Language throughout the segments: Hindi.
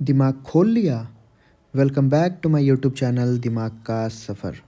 दिमाग खोल लिया। Welcome back to my YouTube channel दिमाग का सफ़र।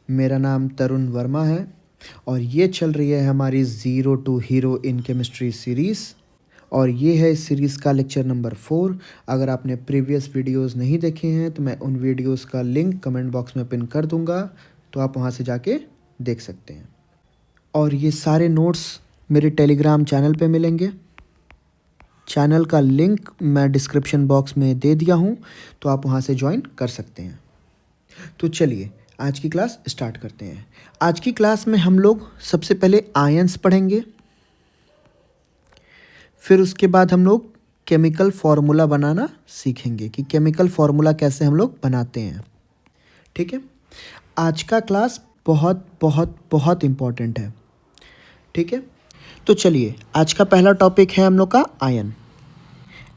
मेरा नाम तरुण वर्मा है और ये चल रही है हमारी zero to hero in chemistry series और ये है इस सीरीज़ का लेक्चर नंबर 4। अगर आपने प्रीवियस वीडियोस नहीं देखे हैं तो मैं उन वीडियोस का लिंक कमेंट बॉक्स में पिन कर दूंगा, तो आप वहाँ से जाके देख सकते हैं। और ये सारे नोट्स मेरे टेलीग्राम चैनल पे मिलेंगे। चैनल का लिंक मैं डिस्क्रिप्शन बॉक्स में दे दिया हूँ, तो आप वहाँ से ज्वाइन कर सकते हैं। तो चलिए आज की क्लास स्टार्ट करते हैं। आज की क्लास में हम लोग सबसे पहले आयंस पढ़ेंगे, फिर उसके बाद हम लोग केमिकल फार्मूला बनाना सीखेंगे कि केमिकल फार्मूला कैसे हम लोग बनाते हैं। ठीक है, आज का क्लास बहुत बहुत बहुत इम्पॉर्टेंट है। ठीक है, तो चलिए आज का पहला टॉपिक है हम लोग का ion.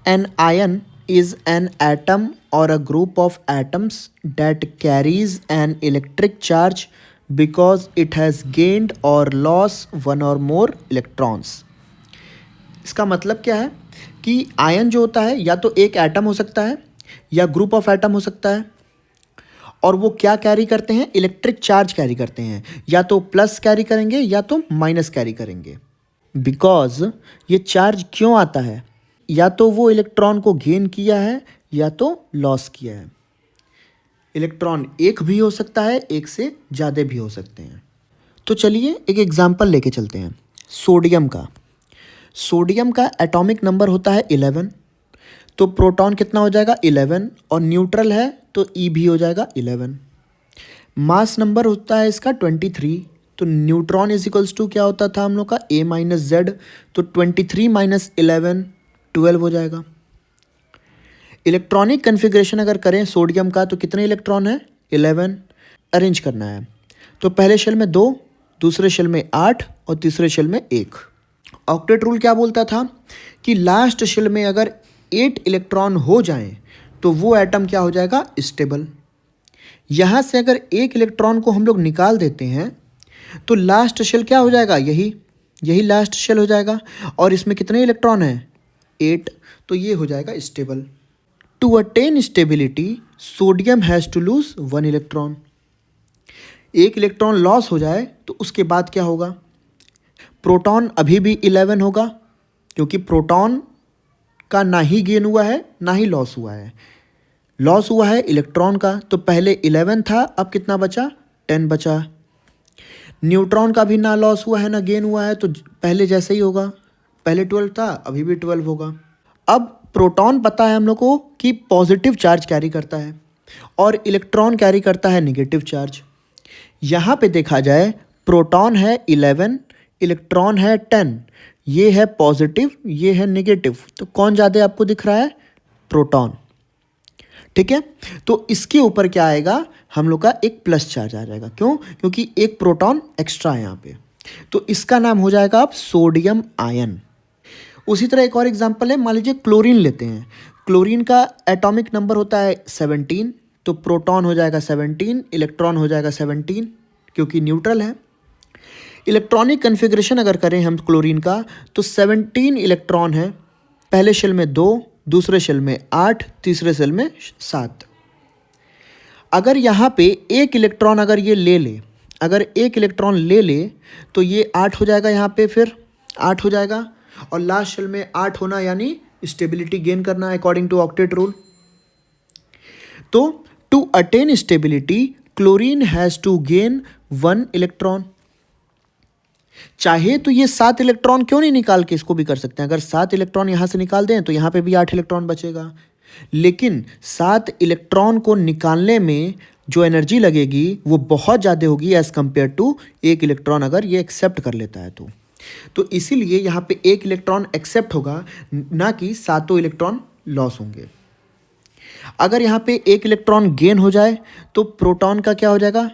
An ion is an atom or a group of atoms that carries an electric charge because it has gained or lost one or more electrons। इसका मतलब क्या है कि आयन जो होता है या तो एक एटम हो सकता है या ग्रुप ऑफ एटम हो सकता है, और वो क्या कैरी करते हैं? इलेक्ट्रिक चार्ज कैरी करते हैं। या तो प्लस कैरी करेंगे या तो माइनस कैरी करेंगे। बिकॉज ये चार्ज क्यों आता है? या तो वो इलेक्ट्रॉन को गेन किया है या तो लॉस किया है। इलेक्ट्रॉन एक भी हो सकता है, एक से ज़्यादा भी हो सकते हैं। तो चलिए एक एग्जांपल लेके चलते हैं सोडियम का। सोडियम का एटॉमिक नंबर होता है 11, तो प्रोटॉन कितना हो जाएगा? 11, और न्यूट्रल है तो ई भी हो जाएगा 11। मास नंबर होता है इसका 23, तो न्यूट्रॉन इज इक्वल्स टू क्या होता था हम लोग का? ए माइनस जेड, तो 23 माइनस 11 12 हो जाएगा। इलेक्ट्रॉनिक कन्फिग्रेशन अगर करें सोडियम का तो कितने इलेक्ट्रॉन है? 11। अरेंज करना है तो पहले शेल में 2, दूसरे शेल में 8 और तीसरे शेल में 1। ऑक्टेट रूल क्या बोलता था कि लास्ट शेल में अगर 8 इलेक्ट्रॉन हो जाएं तो वो एटम क्या हो जाएगा? स्टेबल। यहाँ से अगर एक इलेक्ट्रॉन को हम लोग निकाल देते हैं तो लास्ट शेल क्या हो जाएगा? यही लास्ट शेल हो जाएगा। और इसमें कितने इलेक्ट्रॉन हैं? 8, तो ये हो जाएगा stable. To attain stability sodium has to lose 1 electron. एक इलेक्ट्रॉन लॉस हो जाए तो उसके बाद क्या होगा? प्रोटॉन अभी भी 11 होगा, क्योंकि प्रोटॉन का ना ही गेन हुआ है ना ही लॉस हुआ है। लॉस हुआ है इलेक्ट्रॉन का, तो पहले 11 था, अब कितना बचा? 10 बचा। न्यूट्रॉन का भी ना लॉस हुआ है ना गेन हुआ है, तो पहले जैसे ही होगा। पहले 12 था, अभी भी 12 होगा। अब प्रोटॉन पता है हम लोग को कि पॉजिटिव चार्ज कैरी करता है और इलेक्ट्रॉन कैरी करता है नेगेटिव चार्ज। यहाँ पे देखा जाए प्रोटॉन है 11, इलेक्ट्रॉन है 10। ये है पॉजिटिव, ये है नेगेटिव, तो कौन ज़्यादा आपको दिख रहा है? प्रोटॉन। ठीक है, तो इसके ऊपर क्या आएगा? हम लोग का एक प्लस चार्ज आ जाएगा। क्यों? क्योंकि एक प्रोटॉन एक्स्ट्रा है यहाँ पे, तो इसका नाम हो जाएगा अब सोडियम आयन। उसी तरह एक और एग्जांपल है, मान लीजिए क्लोरीन लेते हैं। क्लोरीन का एटॉमिक नंबर होता है 17, तो प्रोटॉन हो जाएगा 17, इलेक्ट्रॉन हो जाएगा 17, क्योंकि न्यूट्रल है। इलेक्ट्रॉनिक कन्फिग्रेशन अगर करें हम क्लोरीन का तो 17 इलेक्ट्रॉन है, पहले शेल में 2, दूसरे शेल में 8, तीसरे शेल में 7। अगर यहाँ पे एक इलेक्ट्रॉन अगर ये ले ले, अगर एक इलेक्ट्रॉन ले ले तो ये 8 हो जाएगा, यहाँ पे फिर 8 हो जाएगा, और लास्ट शेल में 8 होना यानी स्टेबिलिटी गेन करना अकॉर्डिंग टू ऑक्टेट रूल। तो to attain stability chlorine has to gain 1 electron. चाहे तो ये 7 इलेक्ट्रॉन क्यों नहीं निकाल के इसको भी कर सकते हैं। अगर 7 इलेक्ट्रॉन यहाँ से निकाल दें तो यहाँ पे भी 8 इलेक्ट्रॉन बचेगा, लेकिन 7 इलेक्ट्रॉन को निकालने में जो एनर्जी लगेगी वो बहुत ज़्यादा होगी एज़ कम्पेयर टू एक इलेक्ट्रॉन अगर ये एक्सेप्ट कर लेता है तो इसीलिए यहाँ पे एक इलेक्ट्रॉन एक्सेप्ट होगा, ना कि 7 इलेक्ट्रॉन लॉस होंगे। अगर यहाँ पे एक इलेक्ट्रॉन गेन हो जाए तो प्रोटॉन का क्या हो जाएगा?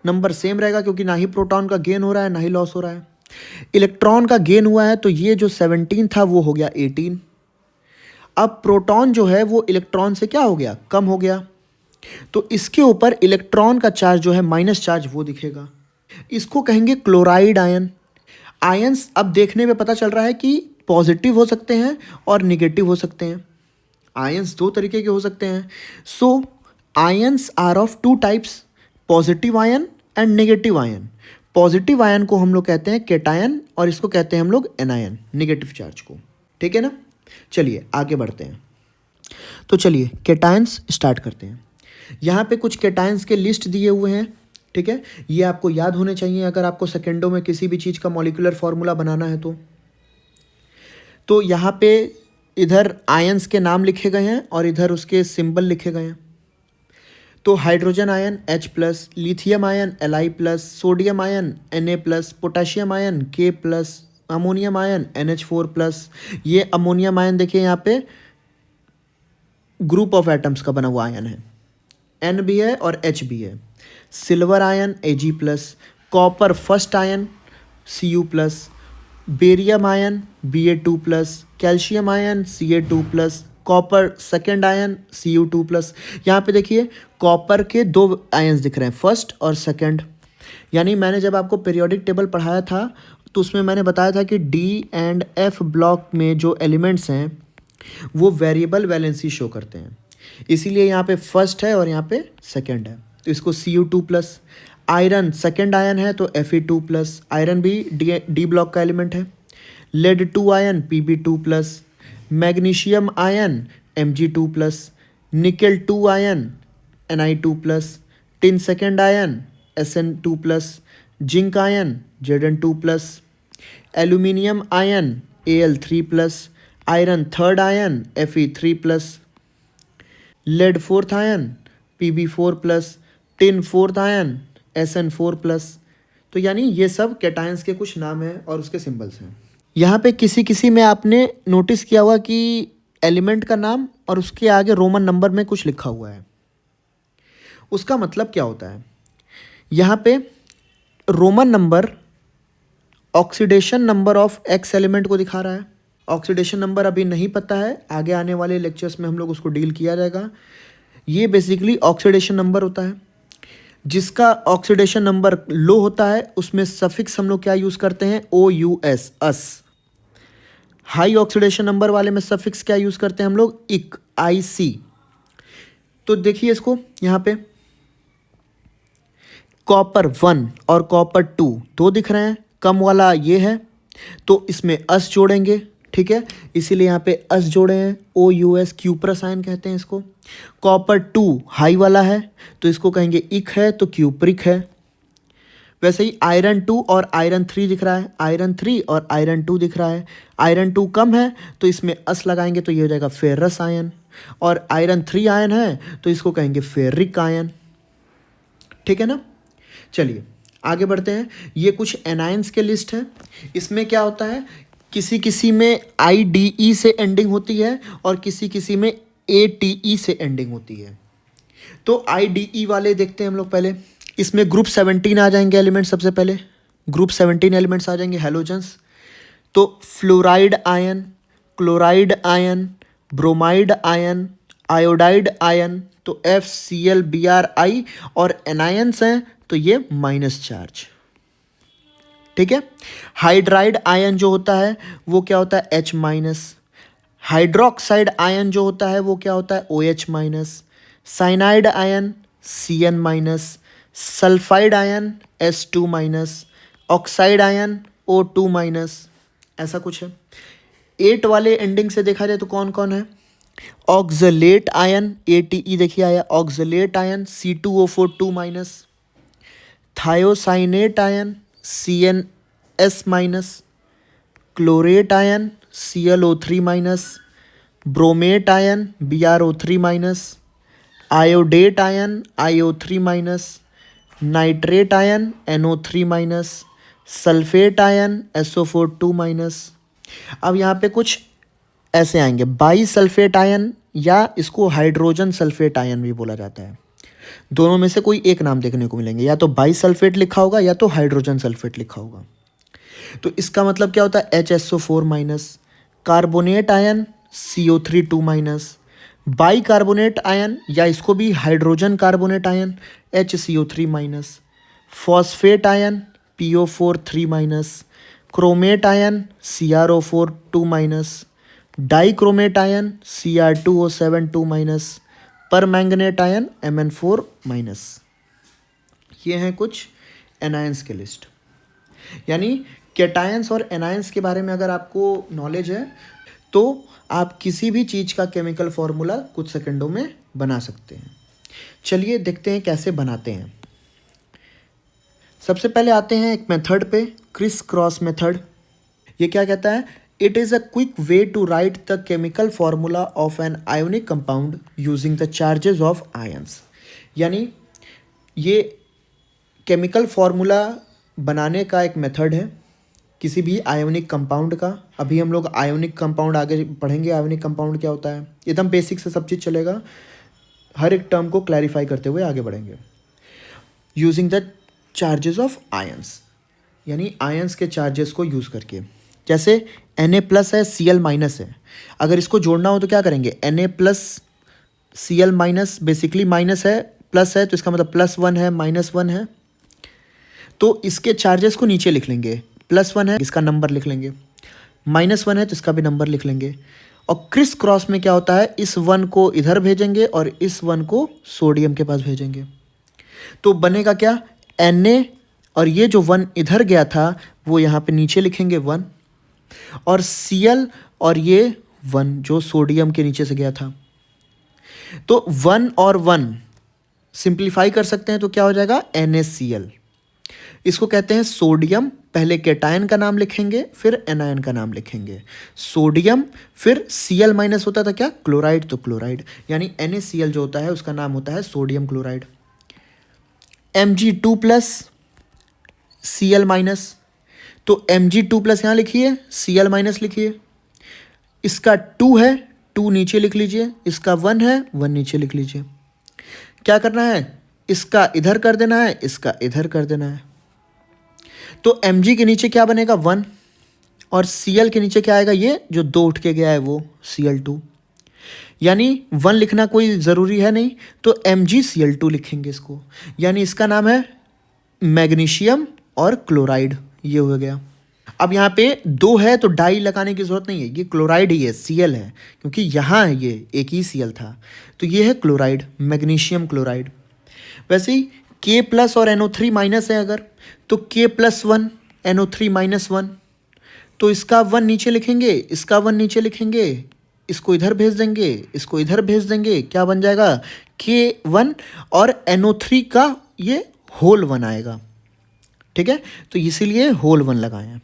नंबर सेम रहेगा, क्योंकि ना ही प्रोटॉन का गेन हो रहा है ना ही लॉस हो रहा है। इलेक्ट्रॉन का गेन हुआ है तो ये जो 17 था वो हो गया 18। अब प्रोटॉन जो है वो इलेक्ट्रॉन से क्या हो गया? कम हो गया, तो इसके ऊपर इलेक्ट्रॉन का चार्ज जो है माइनस चार्ज वो दिखेगा। इसको कहेंगे क्लोराइड आयन। आयंस अब देखने में पता चल रहा है कि पॉजिटिव हो सकते हैं और निगेटिव हो सकते हैं। आयंस दो तरीके के हो सकते हैं। So ions are of two types, positive ion and negative ion. Positive ion को हम लोग कहते हैं केटायन और इसको कहते हैं हम लोग एनायन, नेगेटिव चार्ज को। ठीक है ना। चलिए आगे बढ़ते हैं। तो चलिए केटायंस स्टार्ट करते हैं। यहाँ पे कुछ केटायंस के लिस्ट दिए हुए हैं। ठीक है, ये आपको याद होने चाहिए अगर आपको सेकेंडों में किसी भी चीज़ का मॉलिक्यूलर फॉर्मूला बनाना है तो यहाँ पे इधर आयंस के नाम लिखे गए हैं और इधर उसके सिंबल लिखे गए हैं। तो hydrogen ion H+, lithium ion Li+, sodium ion Na+, potassium ion K+, ammonium ion NH4+। ये अमोनियम आयन देखिए यहाँ पे ग्रुप ऑफ एटम्स का बना हुआ आयन है, N भी है और H भी है। Silver ion Ag+, copper first ion Cu+, barium ion Ba2+, calcium ion Ca2+, copper second ion Cu2+। यहाँ पे देखिए कॉपर के दो आयन्स दिख रहे हैं, फर्स्ट और सेकेंड। यानी मैंने जब आपको पीरियोडिक टेबल पढ़ाया था तो उसमें मैंने बताया था कि डी एंड एफ ब्लॉक में जो एलिमेंट्स हैं वो वेरिएबल वैलेंसी शो करते हैं, इसीलिए यहाँ पे फर्स्ट है और यहाँ पे सेकेंड है, तो इसको Cu2+। आयरन सेकेंड आयन है तो Fe2+, आयरन भी डी ब्लॉक का एलिमेंट है। Lead 2 ion Pb2+, magnesium ion Mg2+, nickel 2 ion Ni2+, tin second ion Sn2+, zinc ion Zn2+, aluminium ion Al3+, iron third ion Fe3+, lead fourth ion Pb4+, tin fourth ion Sn4+। तो यानी ये सब कैटायंस के कुछ नाम हैं और उसके सिंबल्स हैं। यहाँ पे किसी किसी में आपने नोटिस किया हुआ कि एलिमेंट का नाम और उसके आगे रोमन नंबर में कुछ लिखा हुआ है, उसका मतलब क्या होता है? यहाँ पे Roman number oxidation number of x element को दिखा रहा है। ऑक्सीडेशन नंबर अभी नहीं पता है, आगे आने वाले लेक्चर्स में हम लोग उसको डील किया जाएगा। ये बेसिकली ऑक्सीडेशन नंबर होता है। जिसका ऑक्सीडेशन नंबर लो होता है उसमें सफिक्स हम लोग क्या यूज़ करते हैं? OUS, अस। हाई ऑक्सीडेशन नंबर वाले में सफिक्स क्या यूज़ करते हैं हम लोग? IC, IC। तो देखिए इसको यहाँ पे कॉपर 1 और कॉपर 2 दो दिख रहे हैं, कम वाला ये है तो इसमें अस जोड़ेंगे। ठीक है, इसीलिए यहाँ पे अस जोड़े हैं, OUS, क्यूप्रस आयन कहते हैं इसको। कॉपर 2 हाई वाला है तो इसको कहेंगे इक है तो क्यूप्रिक है। वैसे ही आयरन 2 और आयरन 3 दिख रहा है, आयरन 3 और आयरन 2 दिख रहा है। आयरन 2 कम है तो इसमें अस लगाएंगे तो ये हो जाएगा फेरस आयन, और आयरन 3 आयन है तो इसको कहेंगे फेरिक आयन। ठीक है ना। चलिए आगे बढ़ते हैं। ये कुछ एनायंस के लिस्ट है। इसमें क्या होता है, किसी किसी में IDE से एंडिंग होती है और किसी किसी में ATE से एंडिंग होती है। तो IDE वाले देखते हैं हम लोग पहले। इसमें ग्रुप 17 आ जाएंगे एलिमेंट, सबसे पहले ग्रुप 17 एलिमेंट्स आ जाएंगे हैलोजन्स। तो fluoride ion, chloride ion, bromide ion, iodide ion, तो FCl Bri, और एनायंस हैं तो ये माइनस चार्ज। ठीक है। हाइड्राइड आयन जो होता है वो क्या होता है? H-। हाइड्रोक्साइड आयन जो होता है वो क्या होता है? OH-। Cyanide ion Cn-। Sulphide ion S2-। Oxide ion O2-। ऐसा कुछ है। 8 वाले एंडिंग से देखा जाए तो कौन कौन है? ऑक्सलेट आयन ATE देखिए आया, oxalate ion C2O4 2-। Thiocyanate ion CnS-। Chlorate ion ClO3-। Bromate ion BrO3-। Iodate ion IO3-। Nitrate ion NO3-। Sulphate ion SO4 2-। अब यहाँ पे कुछ ऐसे आएंगे, बाई सल्फेट आयन, या इसको हाइड्रोजन सल्फेट आयन भी बोला जाता है। दोनों में से कोई एक नाम देखने को मिलेंगे, या तो बाई सल्फेट लिखा होगा या तो हाइड्रोजन सल्फेट लिखा होगा। तो इसका मतलब क्या होता है? HSO4-। Carbonate ion CO3 2-। By carbonate ion, या इसको भी hydrogen carbonate ion HCO3-। Phosphate ion PO4 3-। Chromate ion CrO4 2 minus, dichromate ion Cr2O7 2 minus, permanganate ion Mn4 minus. ये हैं कुछ एनायंस के लिस्ट। यानी कैटायंस और एनायंस के बारे में अगर आपको नॉलेज है तो आप किसी भी चीज़ का केमिकल फॉर्मूला कुछ सेकंडों में बना सकते हैं। चलिए देखते हैं कैसे बनाते हैं। सबसे पहले आते हैं एक मेथड पे, क्रिस क्रॉस मेथड। ये क्या कहता है? It is a quick way to write the chemical formula of an ionic compound using the charges of ions. यानी ये केमिकल फॉर्मूला बनाने का एक मेथड है किसी भी आयोनिक कंपाउंड का। अभी हम लोग आयोनिक कंपाउंड आगे पढ़ेंगे, आयोनिक कंपाउंड क्या होता है, एकदम बेसिक से सब चीज़ चलेगा। हर एक टर्म को क्लैरिफाई करते हुए आगे बढ़ेंगे। Using the charges of ions, यानी आयंस के चार्जेस को यूज़ करके। जैसे Na प्लस है, Cl माइनस है, अगर इसको जोड़ना हो तो क्या करेंगे? Na plus Cl minus, basically minus है प्लस है तो इसका मतलब +1 है, -1 है, तो इसके चार्जेस को नीचे लिख लेंगे। +1 है इसका नंबर लिख लेंगे, -1 है तो इसका भी नंबर लिख लेंगे। और क्रिस क्रॉस में क्या होता है? इस 1 को इधर भेजेंगे और इस 1 को सोडियम के पास भेजेंगे, तो बनेगा क्या? Na, और ये जो 1 इधर गया था वो यहाँ पे नीचे लिखेंगे 1, और Cl और ये 1 जो सोडियम के नीचे से गया था, तो 1 और 1 सिंप्लीफाई कर सकते हैं तो क्या हो जाएगा? NaCl। इसको कहते हैं सोडियम। पहले कैटायन का नाम लिखेंगे फिर एनायन का नाम लिखेंगे। सोडियम, फिर Cl माइनस होता था क्या? क्लोराइड, तो क्लोराइड, यानी NaCl जो होता है उसका नाम होता है sodium chloride. Mg2 plus Cl minus, तो Mg2 प्लस यहाँ लिखिए, Cl माइनस लिखिए। इसका 2 है, 2 नीचे लिख लीजिए, इसका 1 है, 1 नीचे लिख लीजिए। क्या करना है? इसका इधर कर देना है, इसका इधर कर देना है। तो Mg के नीचे क्या बनेगा? 1, और Cl के नीचे क्या आएगा? ये जो 2 उठ के गया है वो Cl2, यानी 1 लिखना कोई ज़रूरी है नहीं, तो MgCl2 लिखेंगे इसको। यानी इसका नाम है मैग्नीशियम और क्लोराइड, ये हो गया। अब यहाँ पे 2 है तो डाई लगाने की ज़रूरत नहीं है, ये क्लोराइड ही है, Cl है, क्योंकि यहाँ है ये एक ही Cl था, तो ये है क्लोराइड, मैग्नीशियम क्लोराइड। वैसे ही K प्लस और NO3 माइनस है अगर, तो K+1 NO3 -1, तो इसका 1 नीचे लिखेंगे, इसका 1 नीचे लिखेंगे, इसको इधर भेज देंगे, इसको इधर भेज देंगे, क्या बन जाएगा? K1 और NO3 का ये होल 1 आएगा। ठीक है, तो इसीलिए होल 1 लगाए हैं।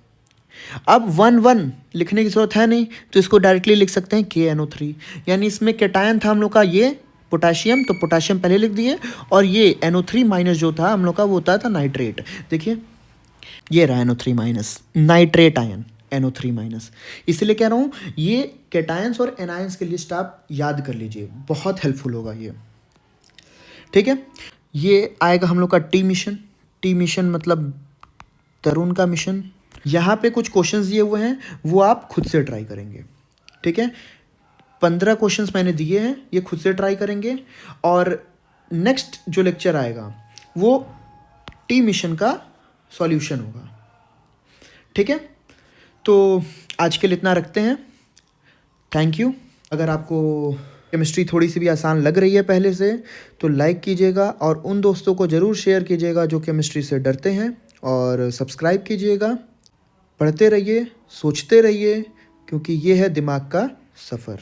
अब 1 लिखने की जरूरत है नहीं, तो इसको डायरेक्टली लिख सकते हैं KNO3, यानी इसमें कैटायन था हम लोग का ये पोटाशियम, तो पोटाशियम पहले लिख दिए, और ये NO3 माइनस जो था हम लोग का वो होता था नाइट्रेट। देखिए ये रहा NO3 minus, nitrate ion NO3 minus. इसलिए कह रहा हूँ ये कैटायंस और एनायंस की लिस्ट आप याद कर लीजिए, बहुत हेल्पफुल होगा ये। ठीक है, ये आएगा हम लोग का टी मिशन। टी मिशन मतलब तरुण का मिशन। यहाँ पे कुछ क्वेश्चंस दिए हुए हैं, वो आप खुद से ट्राई करेंगे। ठीक है, 15 क्वेश्चंस मैंने दिए हैं, ये खुद से ट्राई करेंगे। और नेक्स्ट जो लेक्चर आएगा वो टी मिशन का सॉल्यूशन होगा। ठीक है, तो आज के लिए इतना रखते हैं। Thank you. अगर आपको केमिस्ट्री थोड़ी सी भी आसान लग रही है पहले से, तो लाइक कीजिएगा और उन दोस्तों को ज़रूर शेयर कीजिएगा जो केमिस्ट्री से डरते हैं, और सब्सक्राइब कीजिएगा। पढ़ते रहिए, सोचते रहिए, क्योंकि ये है दिमाग का सफ़र।